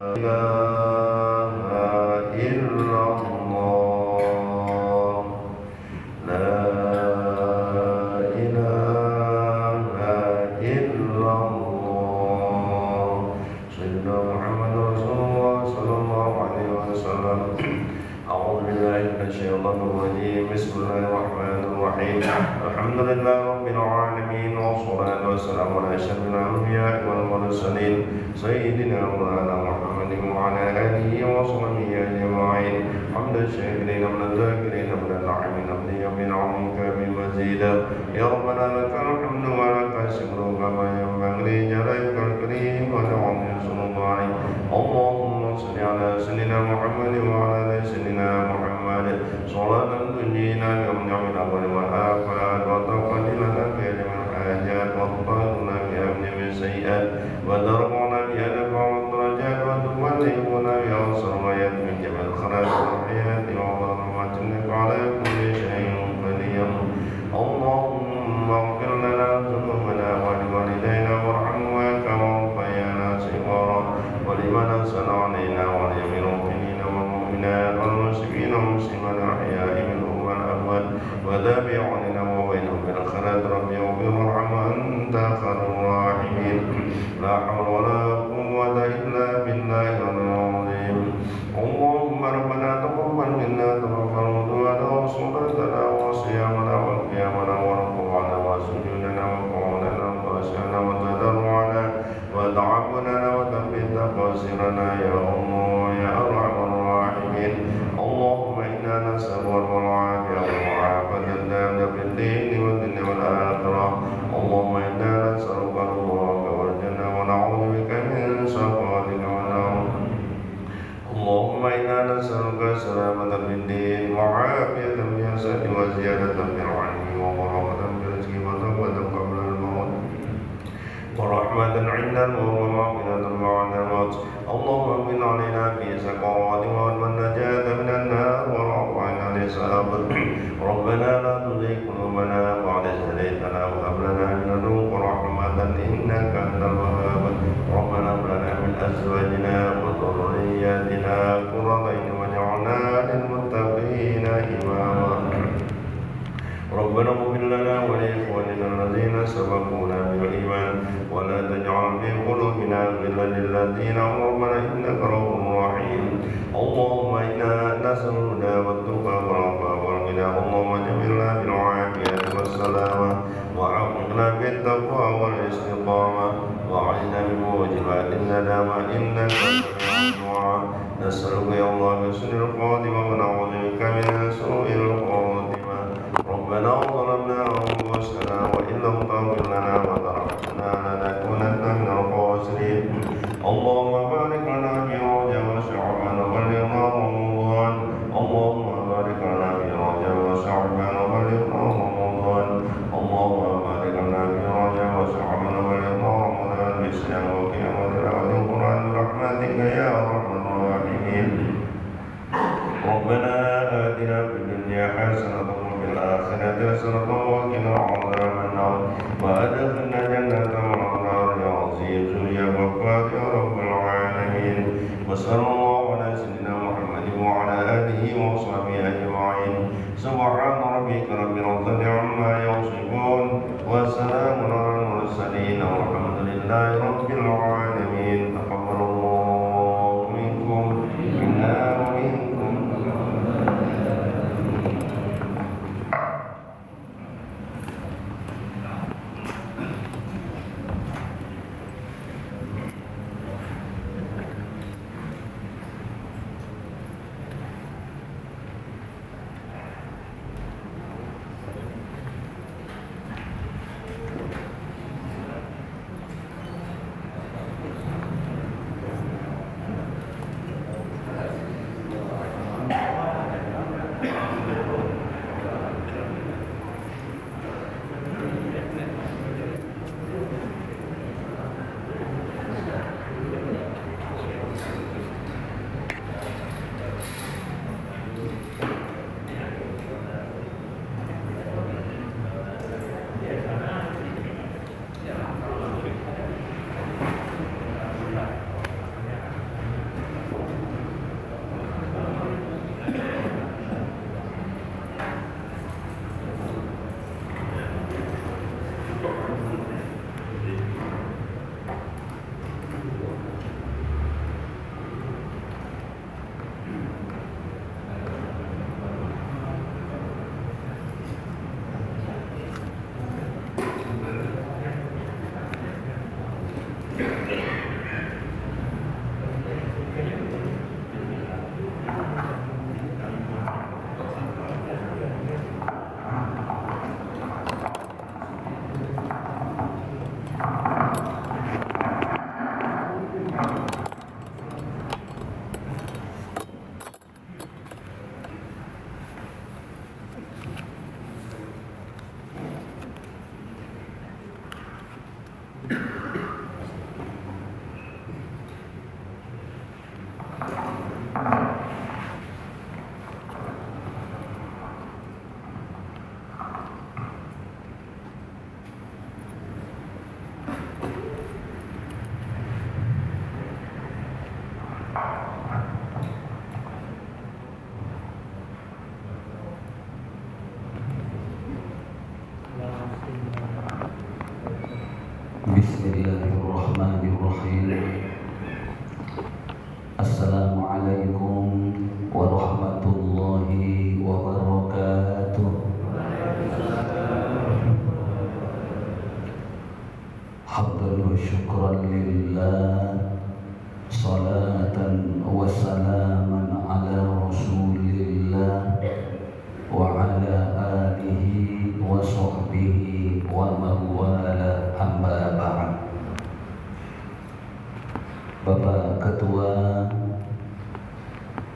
إله إلا الله لا إله إلا الله سيدنا محمد رسول الله صلى الله عليه وسلم أعوذ بالله من الشيطان الرجيم بسم الله الرحمن الرحيم الحمد لله رب العالمين والصلاة والسلام على أشرف الأنبياء والمرسلين سيدنا مولانا محمد وعلى آله وصحبه أجمعين حمد الشاكرين من الذاكرين من الناعمين من يوم عظيمك بمزيدا يا ربنا لك الحمد ولك الشكر كما ينبغي لجلالك الكريم ولعظيم سلطانك اللهم صل على سيدنا محمد وعلى آل سيدنا محمد صلاة تنجينا من يوم الأول والآخرات وتقضي لنا بها من الحاجات وتطهرنا بها من السيئات وترفعنا بها نفع الدرجات وتبلغنا بها السريات من جميع الخيرات والحياة وظلمات إنك على كل شيء قدير اللهم اغفر لنا ذنوبنا ولوالدينا وارحمهما كما ربيانا صغارا ولمن أحسن علينا ولجميع المؤمنين والمؤمنات والمسلمين والمسلمات الأحياء منهم والأموات وتابع علينا وبينهم بالخيرات ربي اغفر وارحم وأنت خير الراحمين لا حول ولا قوة إلا بالله العظيم اللهم ربنا تقبل منا تقبل وضوءنا وصلاتنا وصيامنا وقيامنا وركوعنا وسجودنا وقعودنا وخشعنا وتضرعنا وتعبدنا وثبت تقصيرنا يا الله يا أرحم الراحمين اللهم إنا نسألك العافية والعافية الدائمة في الدين والدنيا والآخرة اللهم إنا نسألك رضاك والجنة ونعوذ بك من سخطك والنار اللهم إنا نسألك سلامة في الدين وعافية في الجسد وزيادة في العلم وبركة في الرزق وتوبة قبل الموت ورحمة عند الموت ومغفرة بعد الموت اللهم امن علينا في سكرات الموت والنجاة من النار ورفعنا لساب ربنا لا تزغ قلوبنا بعد إذ هديتنا وهب لنا من لدنك رحمة إنك أنت الوهاب ربنا هب لنا من أزواجنا وذرياتنا قرة أعين واجعلنا للمتقين إماما ربنا اغفر لنا ولإخواننا الذين سبقونا بالإيمان ولا تجعل في قلوبنا غلا للذين آمنوا ربنا إنك رؤوف رحيم اللهم إنا نسأل الهدى والتقى والعفاف والغنى اللهم جملنا بالعافية والسلامة وحققنا بالتقوى والاستقامة وأعذنا بموجبات الندامة إنك سميع الدعاء نسألك يا الله بحسن الخاتمة ونعوذ بك من سوء الخاتمة ربنا ظلمنا أنفسنا وإن لم تغفر لنا وترحمنا لنكونن من الخاسرين اللهم بارك لنا في رجب وشعبان وبلغنا رمضان اللهم بارك لنا في رجب وشعبان وبلغنا رمضان اللهم بارك لنا في رجب وشعبان وبلغنا رمضان بالصيام وقيام وتلاوة القرآن برحمتك يا أرحم الراحمين ربنا آتنا في الدنيا حسنة وفي الآخرة حسنة وقنا عذاب النار وأدخلنا جنة الأبرار يا عزيز يا غفار يا رب العالمين وصلى الله على سيدنا محمد وعلى آله وصحبه أجمعين سبحان ربك رب العزة عما يصفون وسلام على المرسلين والحمد لله رب العالمين تقبل الله منكم منا ومنكم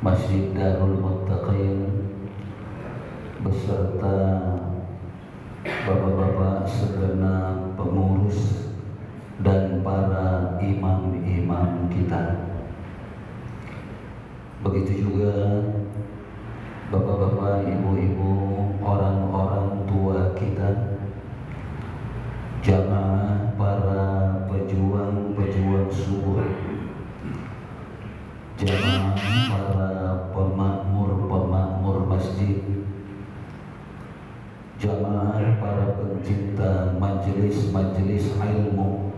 Masjid Darul Muttaqin beserta bapak-bapak segenap pengurus dan para imam-imam kita. Begitu juga bapak-bapak, ibu-ibu, orang-orang tua kita, jamaah para pejuang-pejuang subuh, jamaah para pemakmur-pemakmur masjid, jamaah para pencinta majelis-majelis ilmu,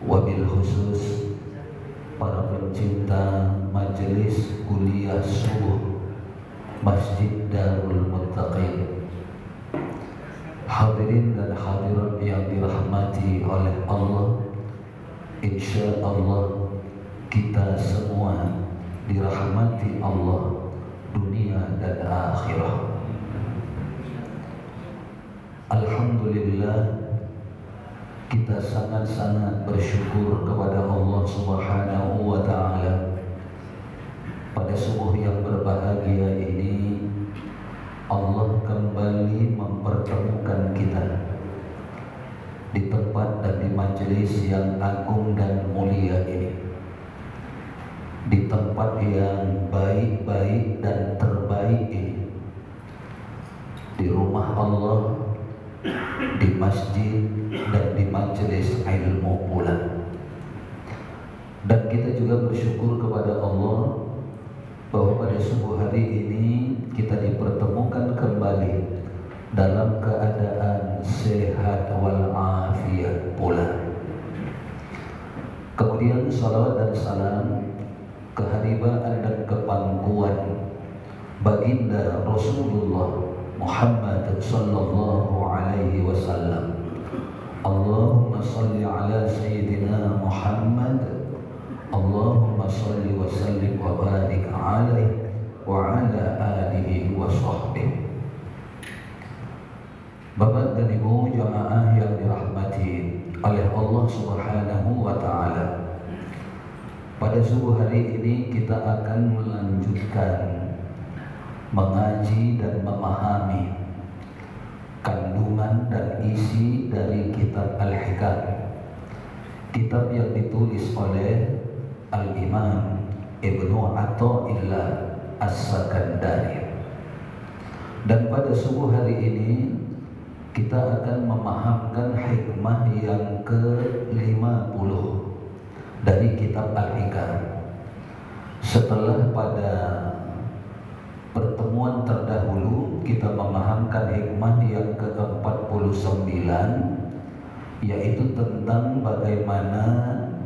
wabil khusus para pencinta majelis kuliah subuh Masjid Darul Muttaqin. Hadirin dan hadirat yang dirahmati oleh Allah, insya Allah kita semua dirahmati Allah dunia dan akhirah. Alhamdulillah, kita sangat-sangat bersyukur kepada Allah Subhanahu wa Ta'ala. Pada subuh yang berbahagia ini, Allah kembali mempertemukan kita di tempat dan di majelis yang agung dan mulia ini, di tempat yang baik-baik dan terbaik ini, di rumah Allah, di masjid dan di majelis ilmu pula. Dan kita juga bersyukur kepada Allah bahwa pada subuh hari ini kita dipertemukan kembali dalam keadaan sehat walafiat pula. Kemudian salawat dan salam, keharibaan dan kepangkuan baginda Rasulullah Muhammad sallallahu alaihi wasallam. Allahumma salli ala sayyidina Muhammad, Allahumma salli wa sallim wa barik alaihi wa ala alihi wa sahbihi. Bapak dan Ibu jamaah yang dirahmati oleh Allah Subhanahu wa Ta'ala, pada subuh hari ini kita akan melanjutkan mengaji dan memahami kandungan dan isi dari kitab Al-Hikam, kitab yang ditulis oleh Al-Imam Ibnu Athaillah As-Sakandari. Dan pada subuh hari ini kita akan memahamkan hikmah yang ke-50 dari kitab Al-Hikam. Setelah pada pertemuan terdahulu kita memahamkan hikmah yang ke-49, yaitu tentang bagaimana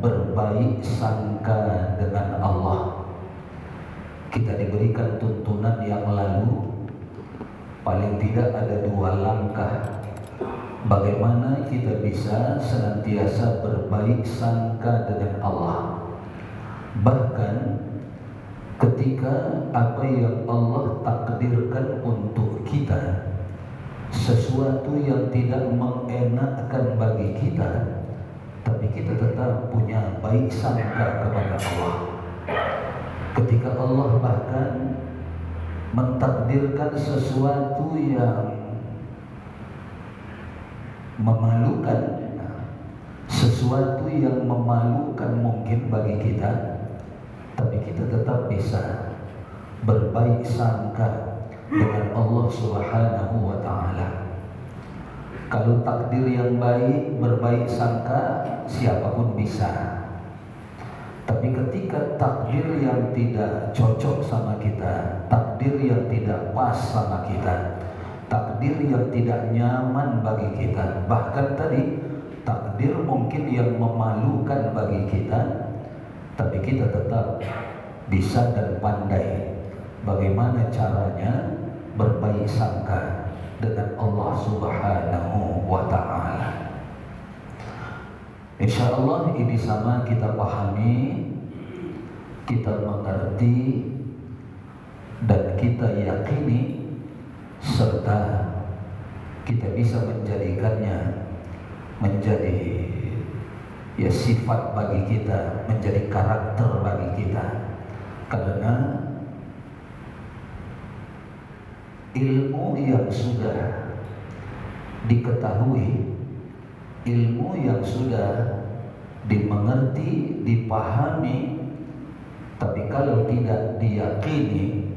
berbaik sangka dengan Allah. Kita diberikan tuntunan yang lalu, paling tidak ada 2 langkah bagaimana kita bisa senantiasa berbaik sangka dengan Allah. Bahkan ketika apa yang Allah takdirkan untuk kita, sesuatu yang tidak mengenakkan bagi kita, tapi kita tetap punya baik sangka kepada Allah. Ketika Allah bahkan mentakdirkan sesuatu yang memalukan, sesuatu yang memalukan mungkin bagi kita, tapi kita tetap bisa berbaik sangka dengan Allah Subhanahu wa Ta'ala. Kalau takdir yang baik, berbaik sangka, siapapun bisa. Tapi ketika takdir yang tidak cocok sama kita, takdir yang tidak pas sama kita, takdir yang tidak nyaman bagi kita, bahkan tadi takdir mungkin yang memalukan bagi kita, tapi kita tetap bisa dan pandai bagaimana caranya berbaik sangka dengan Allah Subhanahu wa Ta'ala. Insya Allah ini sama kita pahami, kita mengerti, dan kita yakini, serta kita bisa menjadikannya menjadi sifat bagi kita, menjadi karakter bagi kita. Karena ilmu yang sudah diketahui, ilmu yang sudah dimengerti, dipahami, tapi kalau tidak diyakini,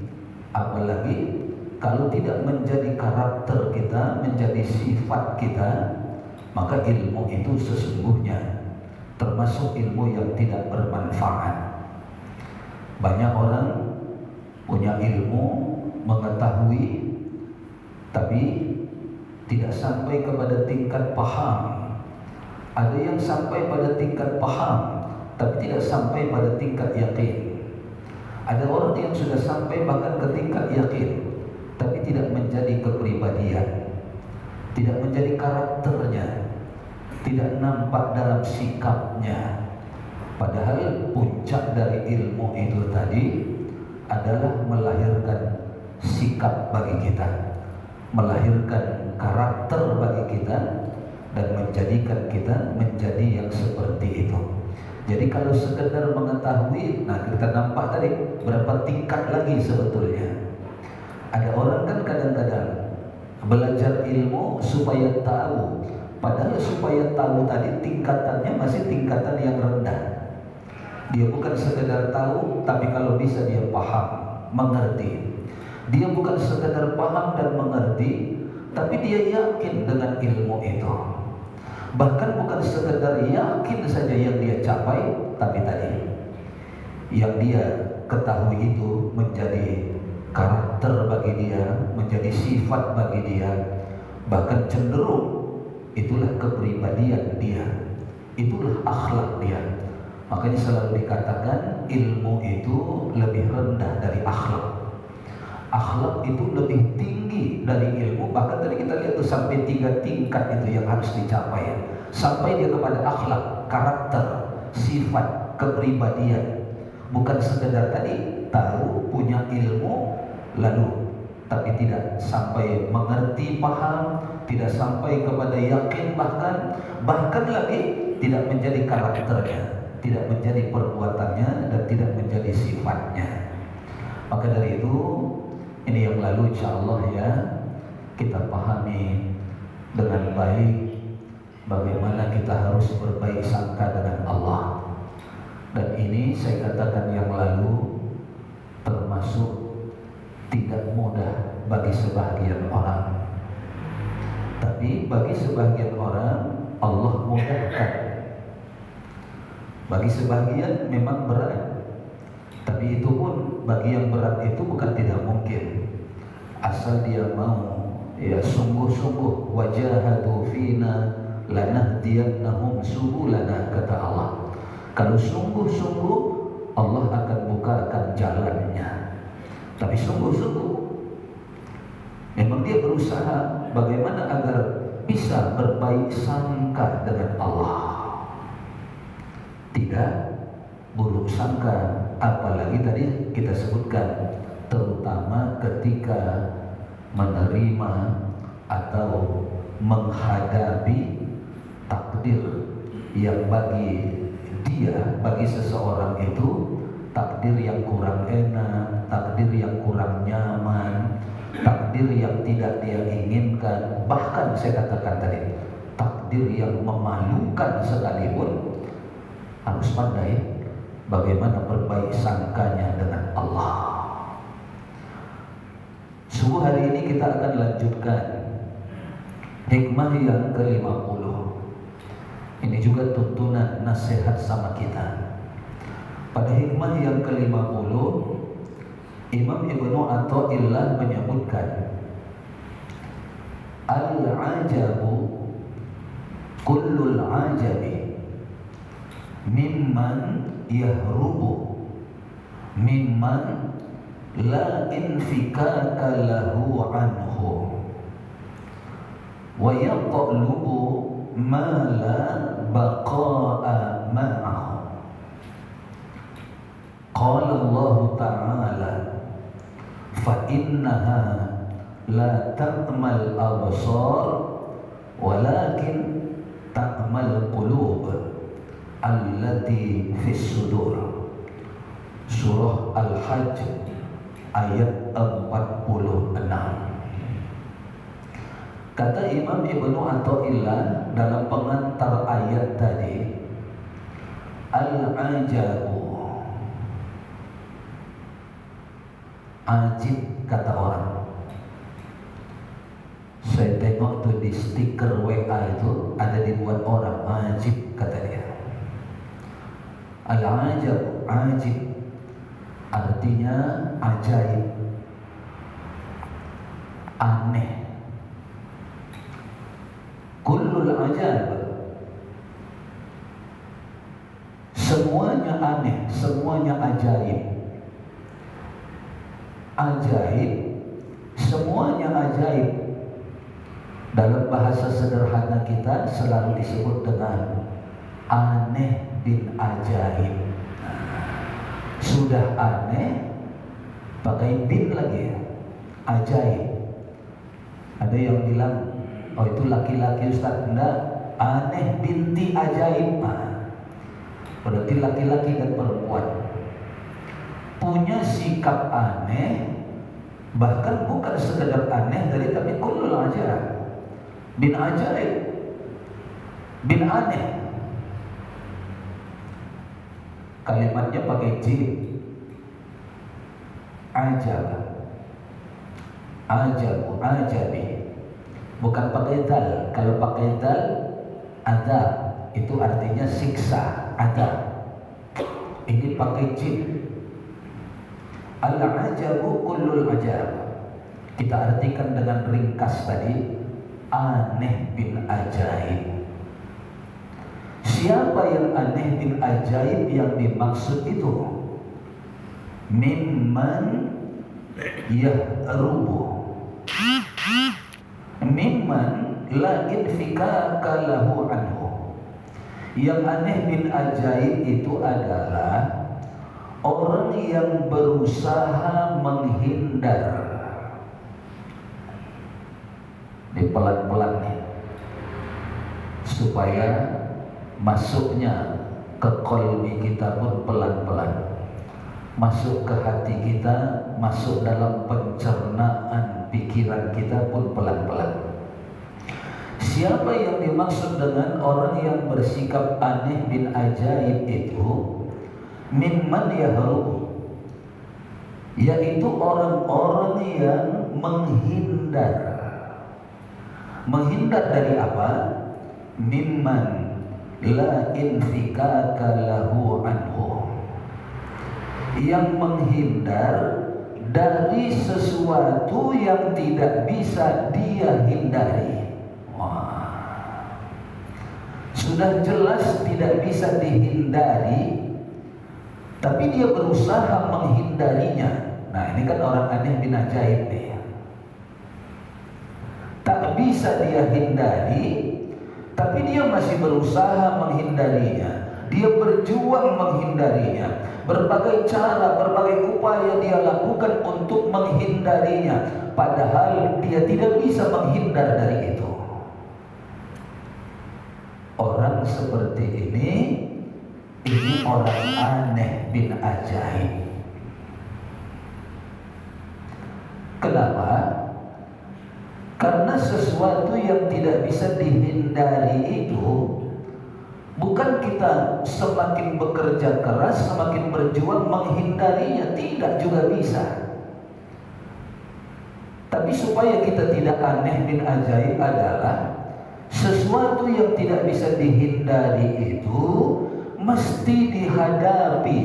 apalagi kalau tidak menjadi karakter kita, menjadi sifat kita, maka ilmu itu sesungguhnya termasuk ilmu yang tidak bermanfaat. Banyak orang punya ilmu, mengetahui, tapi tidak sampai kepada tingkat paham. Ada yang sampai pada tingkat paham, tapi tidak sampai pada tingkat yakin. Ada orang yang sudah sampai bahkan ke tingkat yakin, tapi tidak menjadi kepribadian, tidak menjadi karakternya, tidak nampak dalam sikapnya. Padahal puncak dari ilmu itu tadi adalah melahirkan sikap bagi kita, melahirkan karakter bagi kita, dan menjadikan kita menjadi yang seperti itu. Jadi kalau sekedar mengetahui, nah kita nampak tadi berapa tingkat lagi sebetulnya. Ada orang kan kadang-kadang belajar ilmu supaya tahu, padahal supaya tahu tadi tingkatannya masih tingkatan yang rendah. Dia bukan sekedar tahu, tapi kalau bisa dia paham, mengerti. Dia bukan sekedar paham dan mengerti, tapi dia yakin dengan ilmu itu. Bahkan bukan sekedar yakin saja yang dia capai, tapi tadi yang dia ketahui itu menjadi karakter bagi dia, menjadi sifat bagi dia, bahkan cenderung itulah kepribadian dia, itulah akhlak dia. Makanya selalu dikatakan ilmu itu lebih rendah dari akhlak. Akhlak itu lebih tinggi dari ilmu. Bahkan tadi kita lihat tuh sampai 3 tingkat itu yang harus dicapai. Sampai dia kepada akhlak, karakter, sifat, kepribadian. Bukan sekedar tadi tahu, punya ilmu, lalu tapi tidak sampai mengerti, paham, tidak sampai kepada yakin, bahkan lagi tidak menjadi karakternya, tidak menjadi perbuatannya, dan tidak menjadi sifatnya. Maka dari itu, ini yang lalu insya Allah ya kita pahami dengan baik bagaimana kita harus berbaik sangka dengan Allah. Dan ini saya katakan yang lalu termasuk tidak mudah bagi sebagian orang, tapi bagi sebagian orang Allah mudahkan. Bagi sebagian memang berat, tapi itu pun bagi yang berat itu bukan tidak mungkin, asal dia mau ya sungguh-sungguh. Wajahadu fina lanahdiyannahum subulana, kata Allah. Kalau sungguh-sungguh Allah akan bukakan jalannya. Tapi sungguh-sungguh memang dia berusaha bagaimana agar bisa berbaik sangka dengan Allah, tidak buruk sangka. Apalagi tadi kita sebutkan, terutama ketika menerima atau menghadapi takdir yang bagi dia, bagi seseorang itu takdir yang kurang enak, takdir yang kurang nyaman, takdir yang tidak dia inginkan, bahkan saya katakan tadi takdir yang memalukan sekalipun, harus pandai bagaimana berbaik sangkanya dengan Allah. Subuh hari ini kita akan lanjutkan hikmah yang ke-50. Ini juga tuntunan nasihat sama kita. Pada hikmah yang ke-50, Imam Ibnu Athaillah menyebutkan, al-ajabu kullul ajabi mimman yahrubu mimman la infikaka lahu anhu wa yaqlubu ma la baqa'a ma'ahu. Qala Allah Ta'ala, fa innaha la ta'mal absar walakin ta'mal qulub allati fis sudur. surah Al-Hajj ayat 46. Kata Imam Ibnu Athaillah dalam pengantar ayat tadi, al-ajabu, ajib kata orang. Saya tengok tuh di stiker WA itu ada dibuat orang, ajib kata dia. Al-ajab, ajib artinya ajaib, aneh. Kullul ajab, semuanya aneh, semuanya ajaib. Ajaib, semuanya ajaib. Dalam bahasa sederhana kita selalu disebut dengan aneh bin ajaib. Sudah aneh, pakai bin lagi ya, ajaib. Ada yang bilang, oh itu laki-laki Ustaz. Enggak, aneh binti ajaib. Berarti laki-laki dan perempuan punya sikap aneh. Bahkan bukan sekedar aneh dari, tapi kullul ajaib, bin ajaib, bin aneh. Kalimatnya pakai jim, ajab, ajabu, ajabi. Bukan pakai dal. Kalau pakai dal, adab, itu artinya siksa, adab. Ini pakai jim. Al-ajabu kullul ajab. Kita artikan dengan ringkas tadi, aneh bin ajaib. Siapa yang aneh bin ajaib yang dimaksud itu? Mimman yahrubu, mimman la infikaka lahu anhu. Yang aneh bin ajaib itu adalah orang yang berusaha menghindar. Ini pelan-pelan nih, supaya masuknya ke qalbi kita pun pelan-pelan, masuk ke hati kita, masuk dalam pencernaan pikiran kita pun pelan-pelan. Siapa yang dimaksud dengan orang yang bersikap aneh bin ajaib itu? Mimman yahrub, yaitu orang-orang yang menghindar. Menghindar dari apa? Mimman la infikaka lahu anhu, yang menghindar dari sesuatu yang tidak bisa dia hindari. Wah, sudah jelas tidak bisa dihindari, tapi dia berusaha menghindarinya. Nah, ini kan orang aneh bin ajaib nih. Tak bisa dia hindari, tapi dia masih berusaha menghindarinya. Dia berjuang menghindarinya. Berbagai cara, berbagai upaya dia lakukan untuk menghindarinya, padahal dia tidak bisa menghindar dari itu. Orang seperti ini orang aneh bin ajaib. Kenapa? Karena sesuatu yang tidak bisa dihindari itu, bukan kita semakin bekerja keras, semakin berjuang menghindarinya, tidak juga bisa. Tapi supaya kita tidak aneh bin ajaib adalah sesuatu yang tidak bisa dihindari itu mesti dihadapi.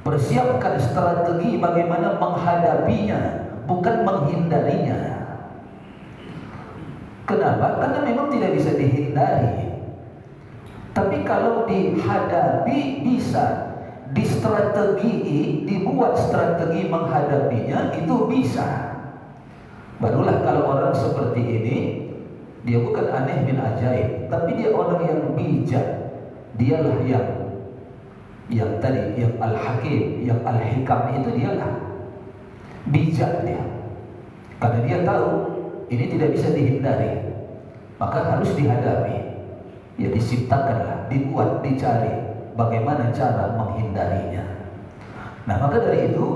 Persiapkan strategi bagaimana menghadapinya, bukan menghindarinya. Kenapa? Karena memang tidak bisa dihindari. Tapi kalau dihadapi bisa. Dibuat strategi menghadapinya, itu bisa. Barulah kalau orang seperti ini, dia bukan aneh bin ajaib, tapi dia orang yang bijak. Dialah yang tadi, yang al-hakim, yang al-hikam, itu dialah bijak dia. Karena dia tahu ini tidak bisa dihindari, maka harus dihadapi. Ya diciptakanlah, dibuat, dicari. bagaimana cara menghindarinya. Nah, maka dari itu,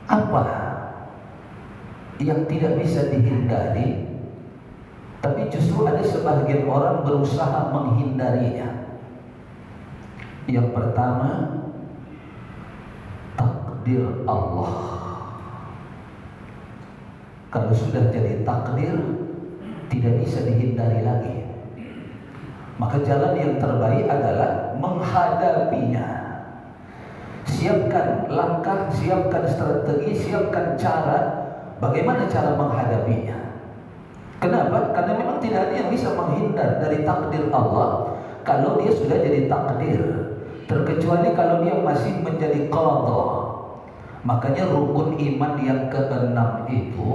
apa yang tidak bisa dihindari, tapi justru ada sebagian orang berusaha menghindarinya. Yang pertama, takdir Allah. Kalau sudah jadi takdir, tidak bisa dihindari lagi. Maka jalan yang terbaik adalah menghadapinya. Siapkan langkah, siapkan strategi, siapkan cara. Bagaimana cara menghadapinya? Kenapa? Karena memang tidak ada yang bisa menghindar dari takdir Allah kalau dia sudah jadi takdir, terkecuali kalau dia masih menjadi qadha. Makanya rukun iman yang keenam itu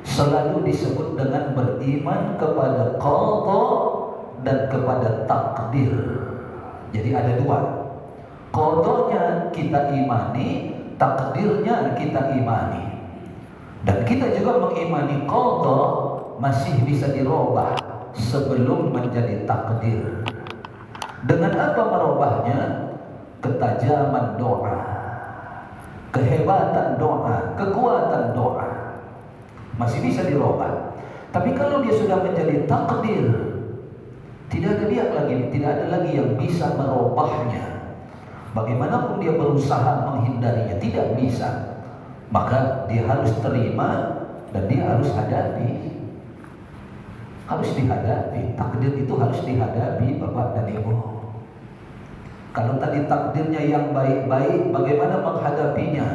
selalu disebut dengan beriman kepada qadha dan kepada takdir. Jadi ada dua. Qadhanya kita imani, takdirnya kita imani. Dan kita juga mengimani qadha masih bisa dirubah sebelum menjadi takdir. Dengan apa merubahnya? Ketajaman doa, kehebatan doa, kekuatan doa masih bisa dirubah. Tapi kalau dia sudah menjadi takdir, tidak ada lagi yang bisa merubahnya. Bagaimanapun dia berusaha menghindarinya, tidak bisa. Maka dia harus terima dan dia harus hadapi. Harus dihadapi. Takdir itu harus dihadapi, Bapak dan Ibu. Kalau tadi takdirnya yang baik-baik, bagaimana menghadapinya?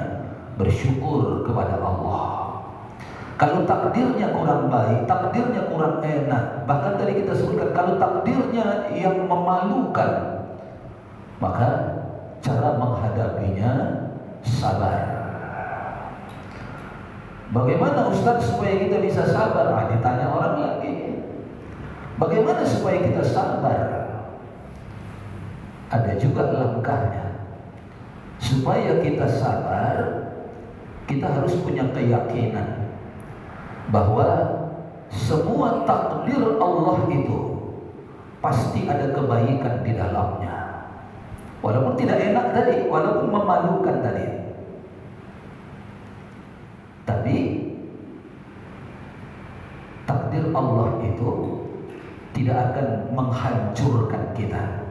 Bersyukur kepada Allah. Kalau takdirnya kurang baik, takdirnya kurang enak, bahkan tadi kita sebutkan kalau takdirnya yang memalukan, maka cara menghadapinya sabar. Bagaimana Ustaz supaya kita bisa sabar? Ditanya orang lagi. Bagaimana supaya kita sabar? Ada juga langkahnya. Supaya kita sabar, kita harus punya keyakinan bahwa semua takdir Allah itu pasti ada kebaikan di dalamnya. Walaupun tidak enak tadi, walaupun memalukan tadi, tapi takdir Allah itu tidak akan menghancurkan kita.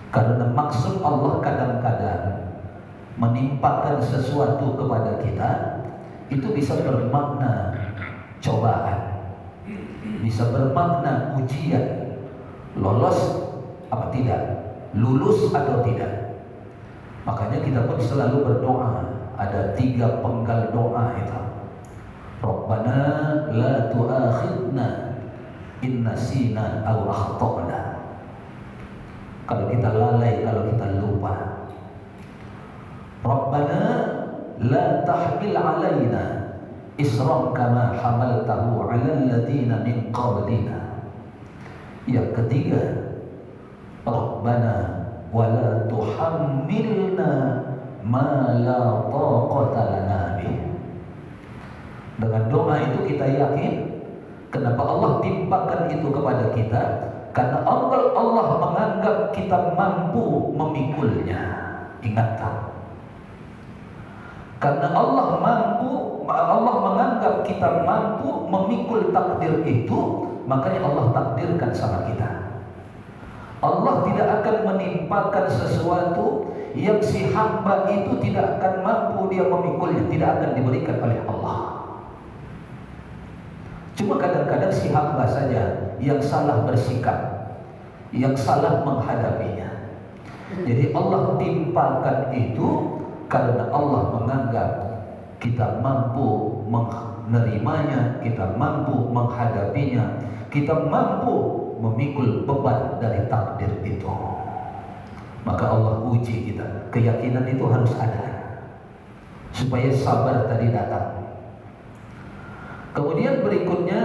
Karena maksud Allah kadang-kadang menimpakan sesuatu kepada kita itu bisa bermakna cobaan, bisa bermakna ujian, lolos apa tidak, lulus atau tidak. Makanya kita pun selalu berdoa. Ada 3 penggal doa itu. Rabbana la tu'akhidna in nasina aw akhtana. Kalau kita lalai, kalau kita lupa. Rabbana la tahmil alaina isran kama hamaltahu 'alal ladina min qablina. Yang ketiga, Rabbana wa la tuhammilna ma la taqata lana bih. Dengan doa itu kita yakin kenapa Allah timpakan itu kepada kita, karena Allah menganggap kita mampu memikulnya. Ingat tak? Karena Allah menganggap kita mampu memikul takdir itu, makanya Allah takdirkan sama kita. Allah tidak akan menimpakan sesuatu yang si hamba itu tidak akan mampu dia memikulnya, tidak akan diberikan oleh Allah. Cuma kadang-kadang si hamba saja yang salah bersikap, yang salah menghadapinya. Jadi Allah timpakan itu karena Allah menganggap kita mampu menerimanya, kita mampu menghadapinya, kita mampu memikul beban dari takdir itu. Maka Allah uji kita. Keyakinan itu harus ada supaya sabar tadi datang. Kemudian berikutnya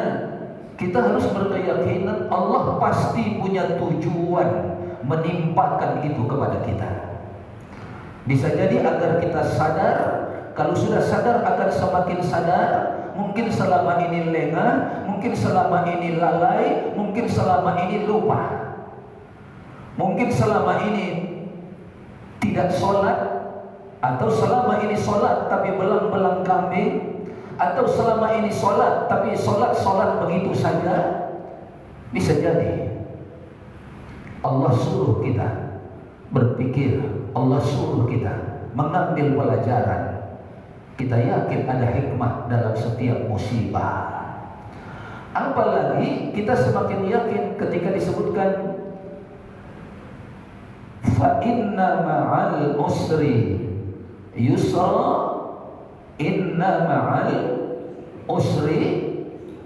kita harus berkeyakinan Allah pasti punya tujuan menimpakan itu kepada kita. Bisa jadi agar kita sadar. Kalau sudah sadar akan semakin sadar. Mungkin selama ini lengah, mungkin selama ini lalai, mungkin selama ini lupa. Mungkin selama ini tidak sholat, atau selama ini sholat tapi belang-belang kambing, atau selama ini sholat tapi sholat begitu saja. Bisa jadi Allah suruh kita berpikir, Allah suruh kita mengambil pelajaran. Kita yakin ada hikmah dalam setiap musibah. Apalagi kita semakin yakin ketika disebutkan fa inna ma'al usri yusra, inna ma'al usri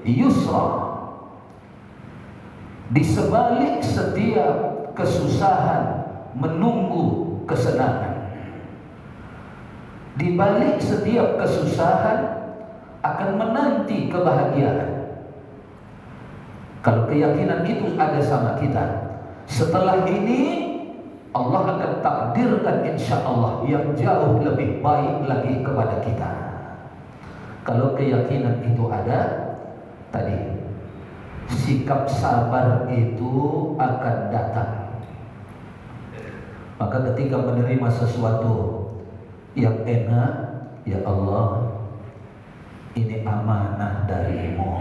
yusra. Di sebalik setiap kesusahan menunggu kesenangan. Di balik setiap kesusahan akan menanti kebahagiaan. Kalau keyakinan itu ada sama kita, setelah ini Allah akan takdirkan insya Allah yang jauh lebih baik lagi kepada kita. Kalau keyakinan itu ada, tadi sikap sabar itu akan datang. Maka ketika menerima sesuatu yang enak, ya Allah, ini amanah darimu,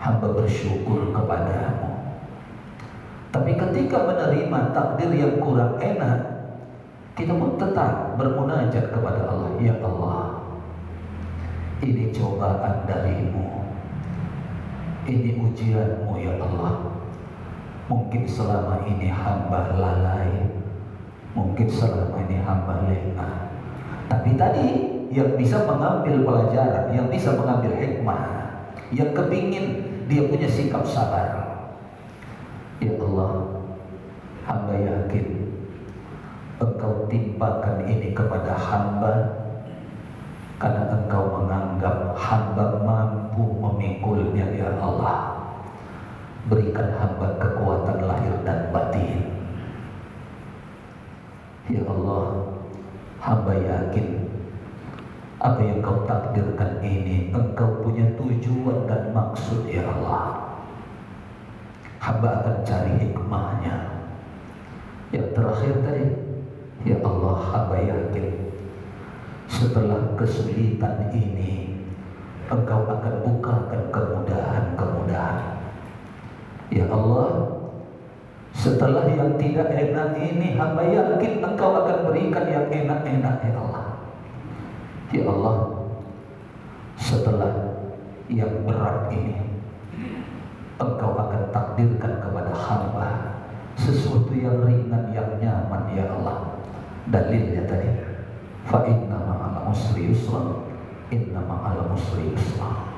hamba bersyukur kepadamu. Tapi ketika menerima takdir yang kurang enak, kita pun tetap bermunajat kepada Allah. Ya Allah, ini cobaan darimu, ini ujianmu ya Allah. Mungkin selama ini hamba lalai, mungkin selama ini hamba lengah, tapi tadi yang bisa mengambil pelajaran, yang bisa mengambil hikmah, yang kepingin dia punya sikap sabar. Ya Allah, hamba yakin Engkau timpakan ini kepada hamba karena Engkau menganggap hamba mampu memikulnya. Ya Allah, berikan hamba kekuatan lahir dan batin. Ya Allah, hamba yakin apa yang Kau takdirkan ini Engkau punya tujuan dan maksud. Ya Allah, hamba akan cari hikmahnya. Yang terakhir tadi, ya Allah, hamba yakin setelah kesulitan ini Engkau akan bukakan kemudahan-kemudahan. Ya Allah, setelah yang tidak enak ini hamba yakin Engkau akan berikan yang enak-enak. Ya Allah, ya Allah, setelah yang berat ini Engkau akan takdirkan kepada hamba sesuatu yang ringan, yang nyaman. Ya Allah, dalilnya tadi, fa inna ma'al usri yusra, inna ma'al usri yusra.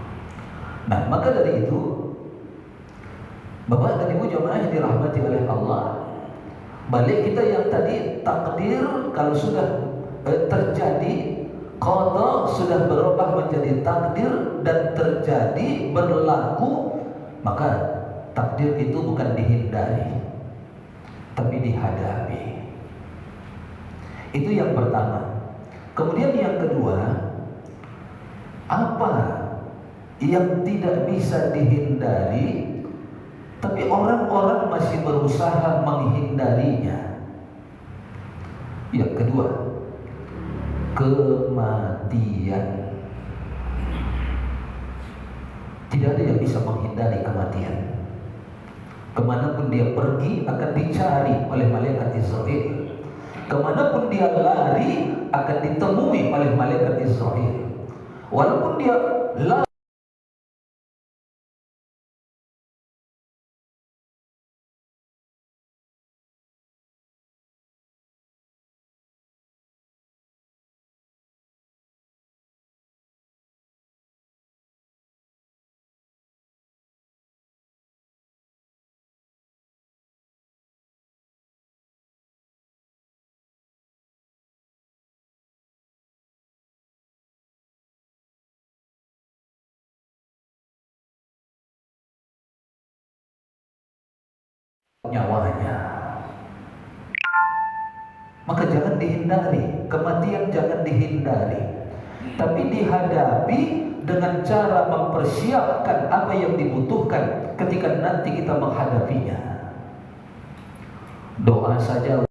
Nah, maka dari itu Bapak dan Ibu jemaah yang dirahmati oleh Allah, balik kita yang tadi takdir, kalau sudah terjadi, qada sudah berubah menjadi takdir dan terjadi berlaku, maka takdir itu bukan dihindari, tapi dihadapi. Itu yang pertama. Kemudian yang kedua, apa yang tidak bisa dihindari tapi orang-orang masih berusaha menghindarinya? Yang kedua, kematian. Tidak ada yang bisa menghindari kematian. Kemanapun dia pergi akan dicari oleh malaikat Israel. Kemanapun dia lari akan ditemui oleh malaikat Israel. Walaupun dia lari nyawanya, maka jangan dihindari kematian, jangan dihindari, tapi dihadapi dengan cara mempersiapkan apa yang dibutuhkan ketika nanti kita menghadapinya. Doa saja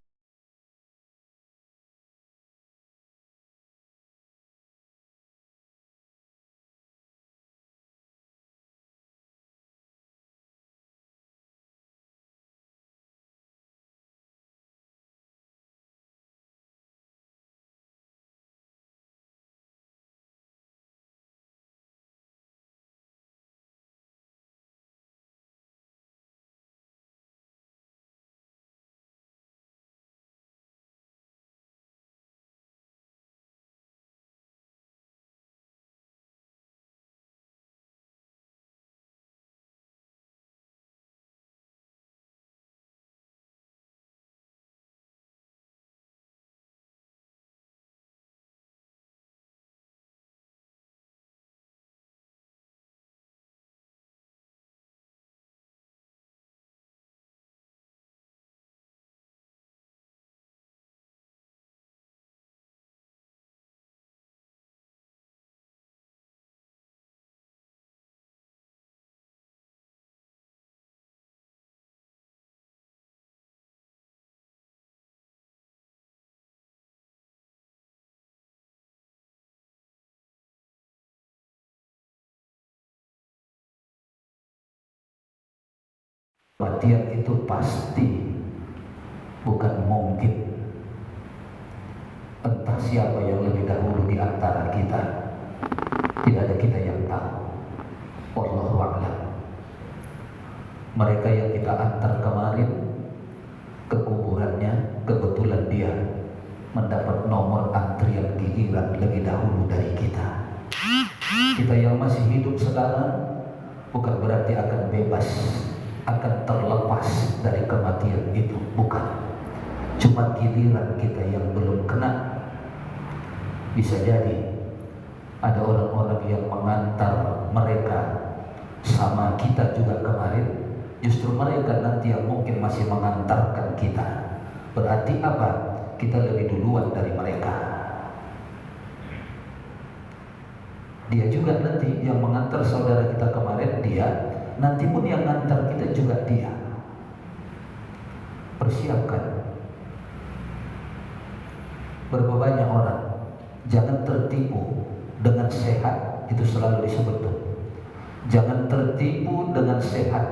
kematian itu pasti, bukan mungkin. Entah siapa yang lebih dahulu di antara kita, tidak ada kita yang tahu. Wallahu a'lam. Mereka yang kita antar kemarin ke kuburannya, kebetulan dia mendapat nomor antrian giliran lebih dahulu dari kita. Kita yang masih hidup sekarang bukan berarti akan bebas, akan terlepas dari kematian itu, bukan. Cuma giliran kita yang belum kena. Bisa jadi ada orang-orang yang mengantar mereka sama kita juga kemarin, justru mereka nanti yang mungkin masih mengantarkan kita. Berarti apa? Kita lebih duluan dari mereka. Dia juga nanti yang mengantar saudara kita kemarin, dia nanti pun yang ngantar kita juga dia. Persiapkan. Berapa banyak orang jangan tertipu dengan sehat, itu selalu disebut tuh. Jangan tertipu dengan sehat.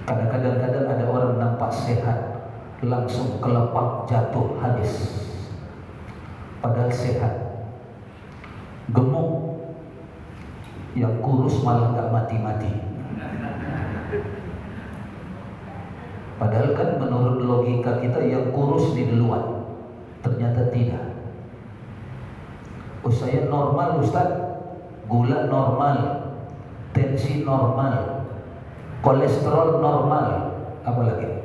Karena kadang-kadang ada orang nampak sehat, langsung kelepak, jatuh, habis. Padahal sehat. Gemuk, yang kurus malah gak mati-mati. Padahal kan menurut logika kita yang kurus di duluan, ternyata tidak. Oh, saya normal Ustaz, gula normal, tensi normal, kolesterol normal, apalagi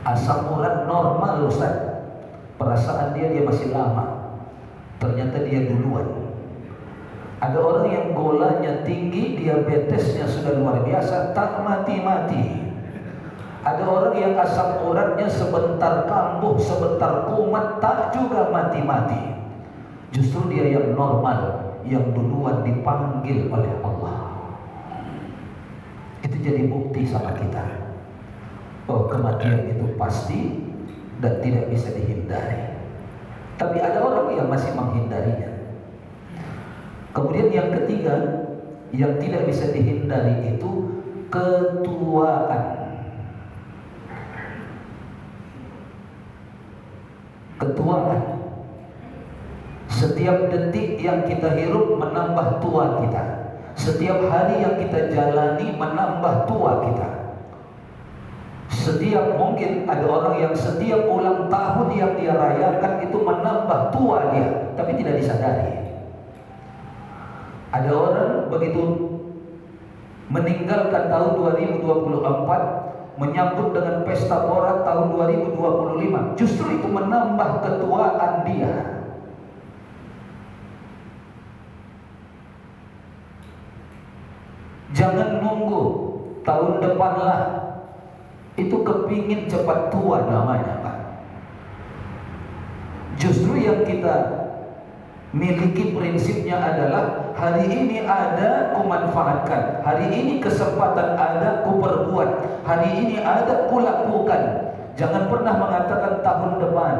asam urat normal Ustaz. Perasaan dia masih lama, ternyata dia duluan. Ada orang yang golanya tinggi, diabetesnya sudah luar biasa, tak mati-mati. Ada orang yang asam uratnya sebentar kambuh, sebentar kumat, tak juga mati-mati. Justru dia yang normal, yang duluan dipanggil oleh Allah. Itu jadi bukti sama kita bahwa kematian itu pasti dan tidak bisa dihindari. Tapi ada orang yang masih menghindarinya. Kemudian yang ketiga, yang tidak bisa dihindari itu ketuaan. Ketuaan. Setiap detik yang kita hirup menambah tua kita. Setiap hari yang kita jalani menambah tua kita. Setiap mungkin ada orang yang setiap ulang tahun yang dia rayakan itu menambah tua dia, tapi tidak disadari. Ada orang begitu meninggalkan tahun 2024, menyambut dengan pesta pora tahun 2025, justru itu menambah ketuaan dia. Jangan nunggu tahun depan lah, itu kepingin cepat tua namanya, Pak. Justru yang kita miliki prinsipnya adalah hari ini ada, ku manfaatkan. Hari ini kesempatan ada, ku perbuat. Hari ini ada, ku lakukan. Jangan pernah mengatakan tahun depan.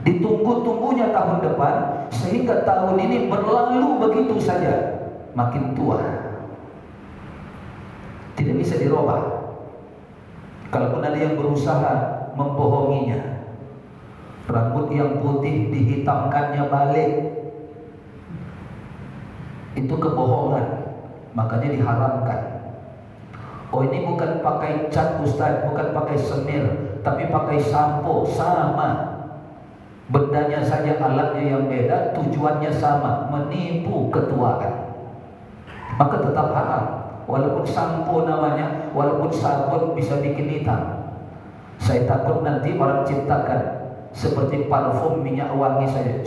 Ditunggu-tunggunya tahun depan, sehingga tahun ini berlalu begitu saja, makin tua. Tidak bisa dirubah. Kalaupun ada yang berusaha membohonginya, rambut yang putih dihitamkannya balik, itu kebohongan, makanya diharamkan. Oh, ini bukan pakai cat Ustaz, bukan pakai semir, tapi pakai sampo, sama. Bendanya saja, alatnya yang beda, tujuannya sama, menipu ketuaan. Maka tetap haram. Walaupun sampo namanya, walaupun sabun bisa bikin hitam. Saya takut nanti orang ciptakan seperti parfum minyak wangi saja,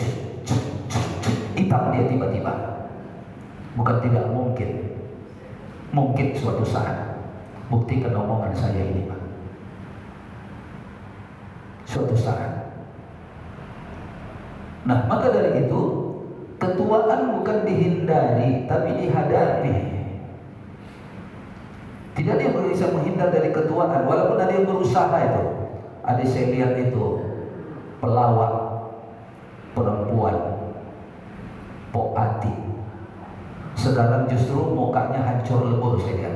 hitam dia tiba-tiba. Bukan tidak mungkin. Mungkin suatu saat. Buktikan omongan saya ini, Pak. Suatu saat. Nah, maka dari itu, ketuaan bukan dihindari, tapi dihadapi. Tidak ada yang bisa menghindar dari ketuaan, walaupun ada yang berusaha itu. Ada saya lihat itu pelawak perempuan, Poati. Sekarang justru mukanya hancur lebur saya lihat.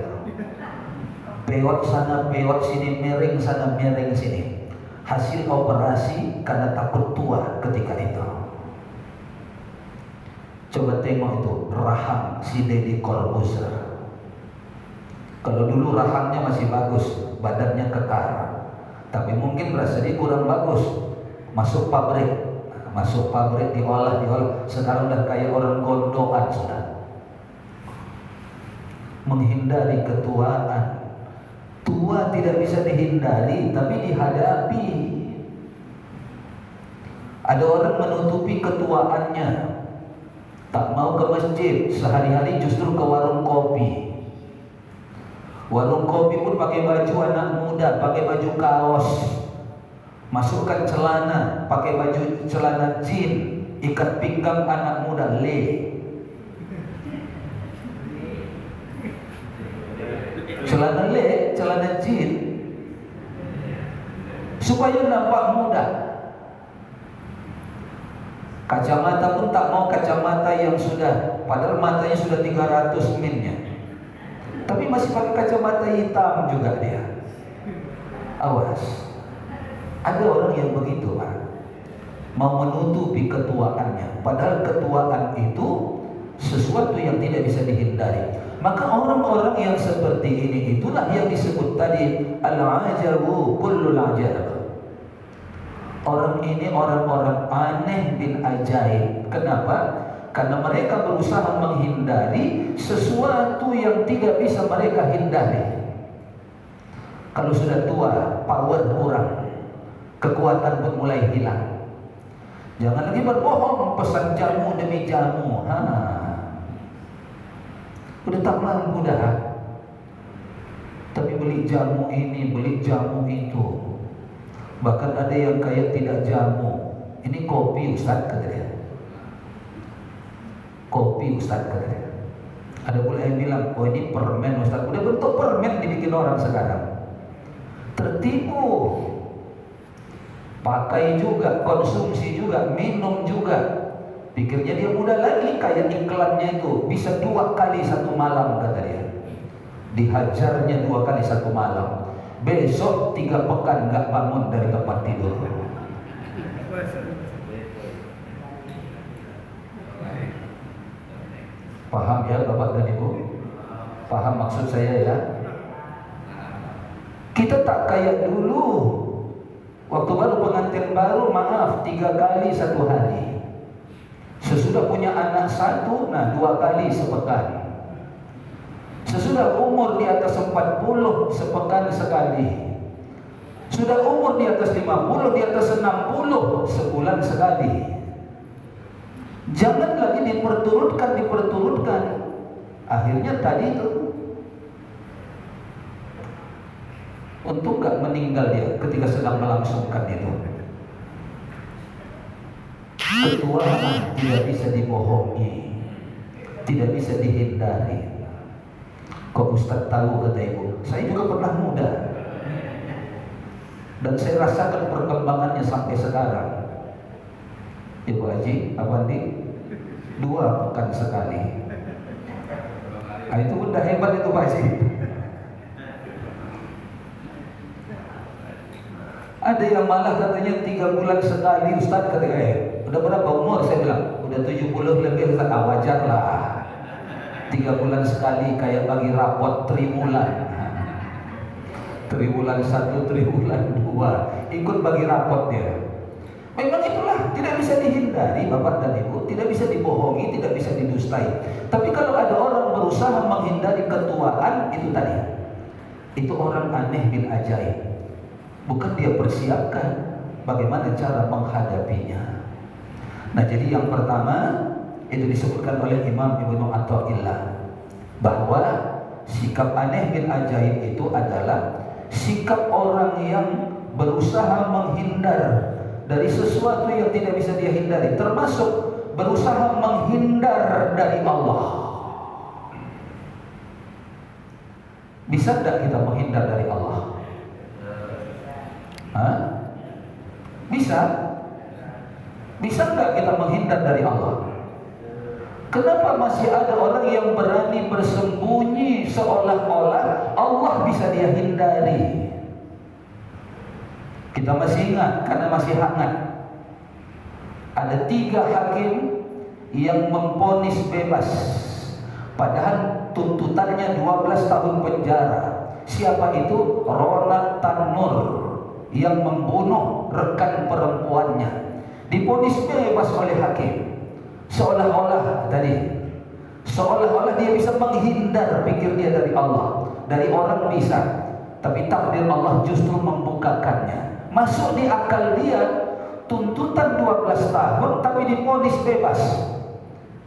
Pewot sana, pewot sini, miring sana, miring sini. Hasil operasi karena takut tua ketika itu. Coba tengok itu rahang si Deddy Corbuzier. Kalau dulu rahangnya masih bagus, badannya kekar, tapi mungkin berasa dia kurang bagus. Masuk pabrik diolah. Sekarang udah kayak orang gondokan sudah. Menghindari ketuaan. Tua tidak bisa dihindari, tapi dihadapi. Ada orang menutupi ketuaannya, tak mau ke masjid, sehari-hari justru ke warung kopi. Warung kopi pun pakai baju anak muda, pakai baju kaos, masukkan celana, pakai baju celana jin, ikat pinggang anak muda, celana jin, supaya nampak muda. Kacamata pun tak mau kacamata yang sudah, padahal matanya sudah 300 minnya, tapi masih pakai kacamata hitam juga dia. Awas, ada orang yang begitu, Pak, mau menutupi ketuaannya, padahal ketuaan itu sesuatu yang tidak bisa dihindari. Maka orang-orang yang seperti ini itulah yang disebut tadi al-ajabu kullul ajab. Orang ini orang-orang aneh bin ajaib. Kenapa? Karena mereka berusaha menghindari sesuatu yang tidak bisa mereka hindari. Kalau sudah tua, power kurang, kekuatan pun mulai hilang. Jangan lagi berbohong, pesan jamu demi jamu. Udah tak mampu dah. Tapi beli jamu ini, beli jamu itu. Bahkan ada yang kayak tidak jamu. Ini kopi Ustaz, kata dia. Kopi Ustaz, kata dia. Ada pula yang bilang, oh ini permen Ustaz. Udah bentuk permen dibikin orang sekarang. Tertipu. Pakai juga, konsumsi juga, minum juga. Pikirnya dia muda lagi, kayak iklannya itu bisa 2 kali 1 malam, kata dia. Dihajarnya 2 kali 1 malam. Besok 3 pekan nggak bangun dari tempat tidur. Paham ya Bapak dan Ibu? Paham maksud saya ya? Kita tak kayak dulu. Waktu baru pengantin baru, maaf, 3 kali 1 hari. Sesudah punya anak 1, nah 2 kali sepekan. Sesudah umur di atas 40, sepekan sekali. Sudah umur di atas 50, di atas 60, sebulan sekali. Jangan lagi diperturutkan. Akhirnya tadi itu, untuk gak meninggal dia ketika sedang melangsungkan itu. Ketuaan tidak bisa dibohongi, tidak bisa dihindari. Kok Ustaz tahu, kata ibu? Saya juga pernah muda. Dan saya rasakan perkembangannya sampai sekarang. Ibu Haji, Pak Andi, 2 pekan sekali. Nah, itu udah hebat itu Pak Haji. Ada yang malah katanya 3 bulan sekali Ustaz, katanya udah berapa umur? Saya bilang udah 70 lebih Ustaz. Wajar lah, 3 bulan sekali kayak bagi rapot triwulan. Triwulan 1, triwulan 2, ikut bagi rapot dia. Memang itulah, tidak bisa dihindari Bapak dan Ibu, tidak bisa dibohongi, tidak bisa didustai. Tapi kalau ada orang berusaha menghindari ketuaan, itu tadi, itu orang aneh bin ajaib. Bukan dia persiapkan bagaimana cara menghadapinya. Nah, jadi yang pertama itu disebutkan oleh Imam Ibnu Athaillah bahwa sikap aneh bin ajaib itu adalah sikap orang yang berusaha menghindar dari sesuatu yang tidak bisa dia hindari, termasuk berusaha menghindar dari Allah. Bisa tidak kita menghindar dari Allah? Hah? Bisa? Bisa tidak kita menghindar dari Allah? Kenapa masih ada orang yang berani bersembunyi seolah-olah Allah bisa dia hindari? Kita masih ingat karena masih hangat. Ada 3 hakim yang memvonis bebas, padahal tuntutannya 12 tahun penjara. Siapa itu? Ronald Tanur yang membunuh rekan perempuannya. Divonis bebas oleh hakim. Seolah-olah dia bisa menghindar, pikir dia dari Allah, dari orang bisa, tapi takdir Allah justru membukakannya. Masuk di akal dia tuntutan 12 tahun tapi divonis bebas.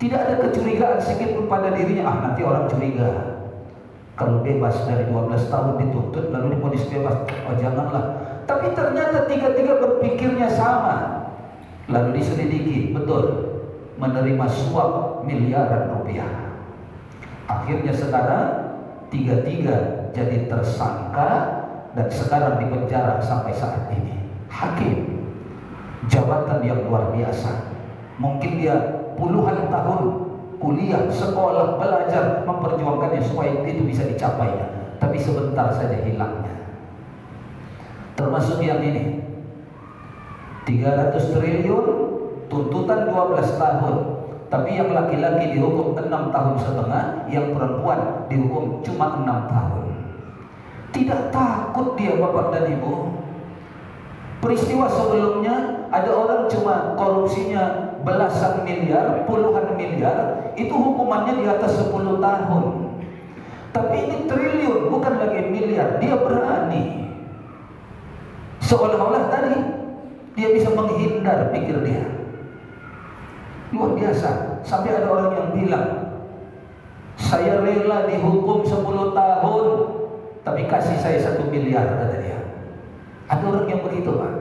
Tidak ada kecurigaan sedikit pun pada dirinya. Nanti orang curiga kalau bebas dari 12 tahun dituntut lalu divonis bebas. Janganlah. Tapi ternyata 3-3 berpikirnya sama. Lalu diselidiki, betul, menerima suap miliaran rupiah. Akhirnya sekarang 3-3 jadi tersangka dan sekarang dipenjara sampai saat ini. Hakim, jabatan yang luar biasa. Mungkin dia puluhan tahun kuliah, sekolah, belajar, memperjuangkannya supaya itu bisa dicapainya. Tapi sebentar saja hilangnya. Termasuk yang ini, 300 triliun, tuntutan 12 tahun. Tapi yang laki-laki dihukum 6,5 tahun, yang perempuan dihukum cuma 6 tahun. Tidak takut dia Bapak dan Ibu. Peristiwa sebelumnya ada orang cuma korupsinya belasan miliar, puluhan miliar, itu hukumannya di atas 10 tahun. Tapi ini triliun, bukan lagi miliar. Dia berani. Seolah-olah tadi dia bisa menghindar, pikir dia. Luar biasa. Sampai ada orang yang bilang, saya rela dihukum 10 tahun tapi kasih saya 1 miliar, kata dia. Ada orang yang begitu Pak.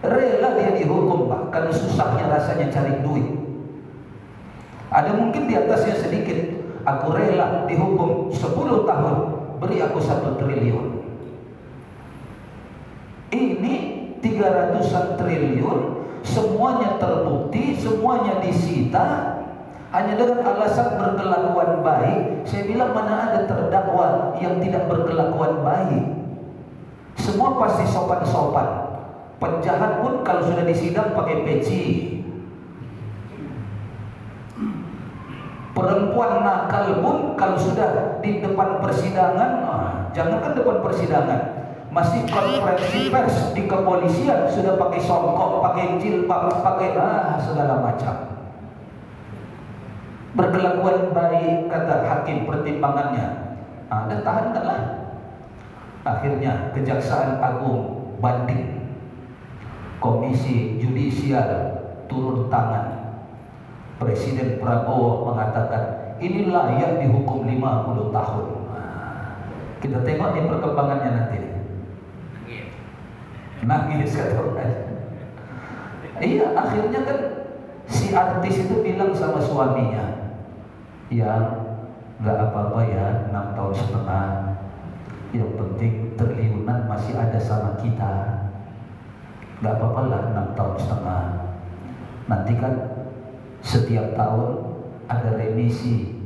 Rela dia dihukum Pak, karena susahnya rasanya cari duit. Ada mungkin di atasnya sedikit, aku rela dihukum 10 tahun, beri aku 1 triliun. Ini 300-an triliun, semuanya terbukti, semuanya disita, hanya dengan alasan berkelakuan baik. Saya bilang mana ada terdakwa yang tidak berkelakuan baik. Semua pasti sopan-sopan. Penjahat pun kalau sudah disidang pakai peci. Perempuan nakal pun kalau sudah di depan persidangan, jangankan depan persidangan, masih konferensi pers di kepolisian sudah pakai songkok, pakai jilbab, pakai segala macam. Berkelakuan baik, kata hakim pertimbangannya. Dan tahankanlah. Akhirnya Kejaksaan Agung banding. Komisi Yudisial turun tangan. Presiden Prabowo mengatakan ini layak dihukum 50 tahun. Kita tengok di perkembangannya nanti. Nangis kata orang. Iya, akhirnya kan si artis itu bilang sama suaminya, ya nggak apa-apa ya, 6,5 tahun. Yang penting triliunan masih ada sama kita, nggak apa-apa lah 6 tahun setengah. Nanti kan setiap tahun ada remisi,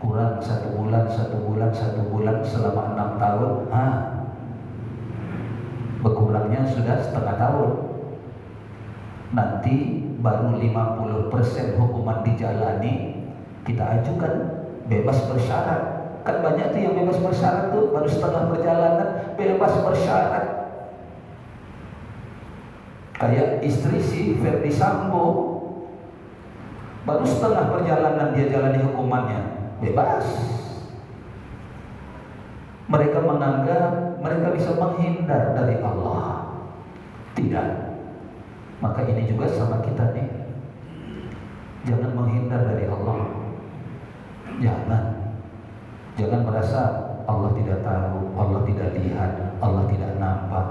kurang 1 bulan selama 6 tahun. Berkurangnya sudah setengah tahun. Nanti baru 50% hukuman dijalani, kita ajukan bebas bersyarat. Kan banyak tuh yang bebas bersyarat tuh baru setengah perjalanan bebas bersyarat. Kayak istri si Ferdi Sambo, baru setengah perjalanan dia jalani hukumannya, bebas. Mereka menganggap mereka bisa menghindar dari Allah. Tidak. Maka ini juga sama kita nih. Jangan menghindar dari Allah. Jangan merasa Allah tidak tahu, Allah tidak lihat, Allah tidak nampak,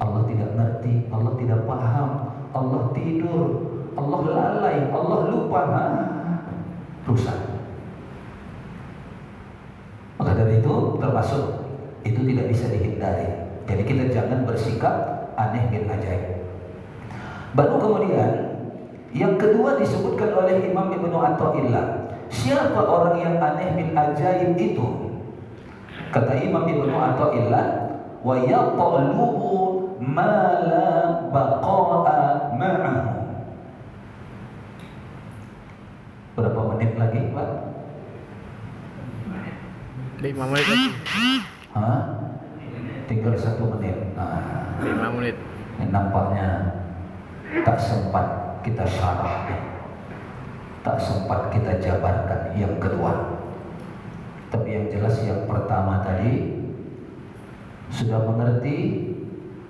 Allah tidak ngerti, Allah tidak paham, Allah tidur, Allah lalai, Allah lupa. Rusak. Maka dari itu termasuk itu tidak bisa dihindari. Jadi kita jangan bersikap aneh bin ajaib. Baru kemudian yang kedua disebutkan oleh Imam Ibnu Athaillah. Siapa orang yang aneh bin ajaib itu? Kata Imam Ibnu Athaillah, wa yaqalubu ma la baqa'a ma'ahu. Berapa menit lagi, Pak? 5 menit lagi. Tinggal 1 menit. 5 menit. Nampaknya tak sempat kita syarah, tak sempat kita jabarkan yang kedua. Tapi yang jelas yang pertama tadi sudah mengerti,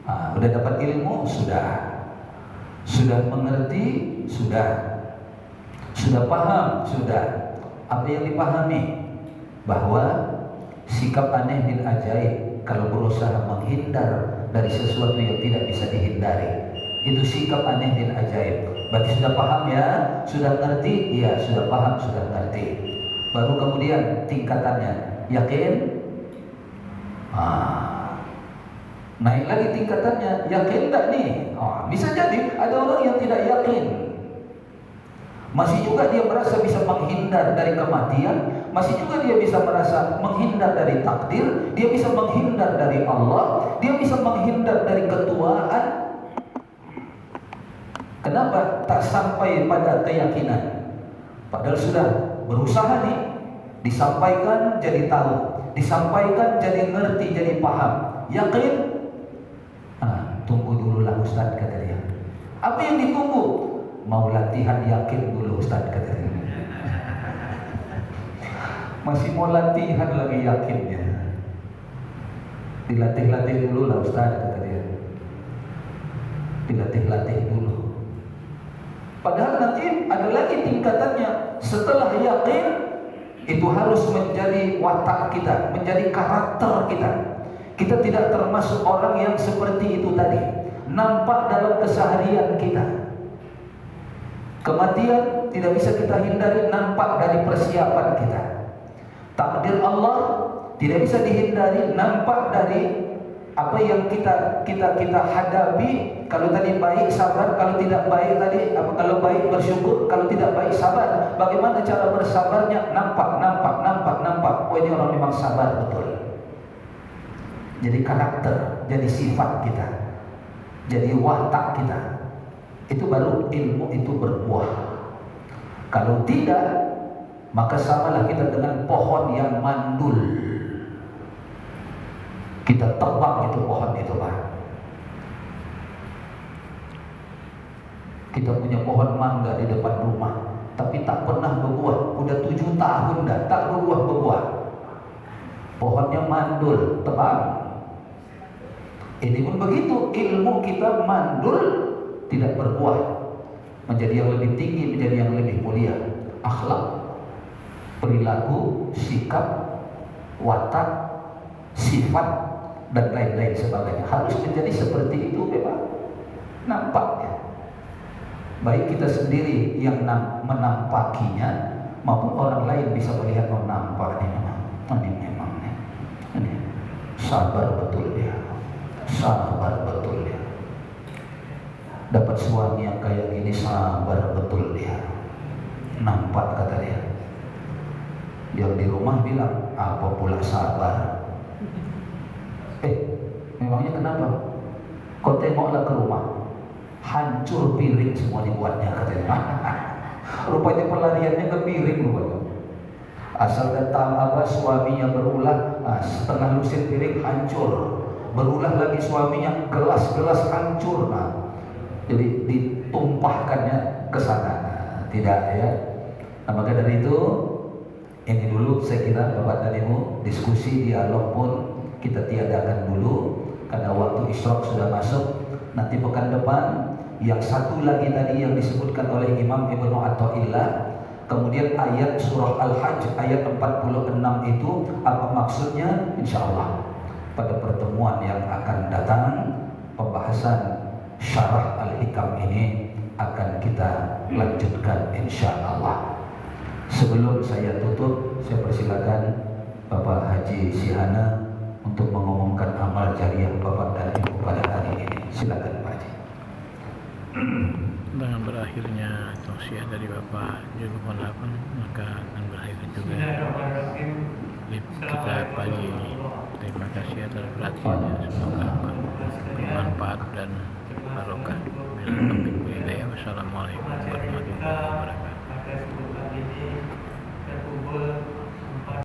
sudah dapat ilmu, sudah mengerti, sudah paham, sudah. Apa yang dipahami? Bahwa sikap aneh bin ajaib kalau berusaha menghindar dari sesuatu yang tidak bisa dihindari, itu sikap aneh bin ajaib. Berarti sudah paham ya, sudah ngerti, ya sudah paham, sudah ngerti. Baru kemudian tingkatannya, yakin? Naik lagi tingkatannya, yakin tak nih? Bisa jadi ada orang yang tidak yakin. Masih juga dia merasa bisa menghindar dari kematian, masih juga dia bisa merasa menghindar dari takdir, dia bisa menghindar dari Allah, dia bisa menghindar dari ketuaan. Kenapa tak sampai pada keyakinan? Padahal sudah berusaha nih, disampaikan jadi tahu, disampaikan jadi ngerti, jadi paham. Yakin? Tunggu dulu lah Ustaz, kata dia. Apa yang ditunggu? Mau latihan yakin dulu Ustaz, kata dia. Masih mau latihan lagi yakinnya. Dilatih-latih dulu lah Ustaz, kata dia. Dilatih-latih dulu. Padahal nanti ada lagi tingkatannya. Setelah yakin, itu harus menjadi watak kita, menjadi karakter kita. Kita tidak termasuk orang yang seperti itu tadi, nampak dalam keseharian kita. Kematian tidak bisa kita hindari, nampak dari persiapan kita. Takdir Allah tidak bisa dihindari, nampak dari apa yang kita hadapi. Kalau tadi baik sabar, kalau tidak baik tadi kalau baik bersyukur, kalau tidak baik sabar. Bagaimana cara bersabarnya? Nampak. Oh, ini orang memang sabar betul. Jadi karakter, jadi sifat kita, jadi watak kita. Itu baru ilmu itu berbuah. Kalau tidak, maka samalah kita dengan pohon yang mandul. Kita tebang itu pohon itu, Pak. Kita punya pohon mangga di depan rumah, tapi tak pernah berbuah. Udah 7 tahun dah tak berbuah. Pohonnya mandul, tebang. Ini pun begitu, ilmu kita mandul, tidak berbuah, menjadi yang lebih tinggi, menjadi yang lebih mulia. Akhlak, perilaku, sikap, watak, sifat, dan lain-lain sebagainya harus menjadi seperti itu, Bapak. Nampaknya baik kita sendiri yang menampakinya maupun orang lain bisa melihat, nampaknya ini memang ini sabar betul dia, sabar betul dia. Dapat suami yang kayak gini sabar betul dia. Nampak kata dia. Yang di rumah bilang, apa pula sabar? Memangnya kenapa? Kau tengoklah ke rumah, hancur piring semua dibuatnya katanya. Rupanya pelariannya ke piring rupanya. Asal datang suaminya berulah, setengah lusin piring hancur. Berulah lagi suaminya, gelas-gelas hancur. Jadi ditumpahkannya ke sana. Tidak ya. Maka dari itu, ini dulu saya kira Bapak dan Ibu, diskusi dialog pun kita tiadakan dulu. Karena waktu Isyraq sudah masuk. Nanti pekan depan yang satu lagi tadi yang disebutkan oleh Imam Ibnu Athaillah, kemudian ayat surah Al-Hajj ayat 46 itu apa maksudnya, insya Allah pada pertemuan yang akan datang pembahasan syarah Al-Hikam ini akan kita lanjutkan insya Allah. Sebelum saya tutup, saya persilakan Bapak Haji Sihana untuk mengumumkan amal jariah Bapak dan Ibu pada hari ini. Silakan Pak Haji. Dengan berakhirnya tausiah dari Bapak Julukon 8, maka akan berakhir juga kita pagi ini. Terima kasih atas perhatiannya. Semoga bermanfaat dan barokah. Wassalamualaikum warahmatullahi wabarakatuh.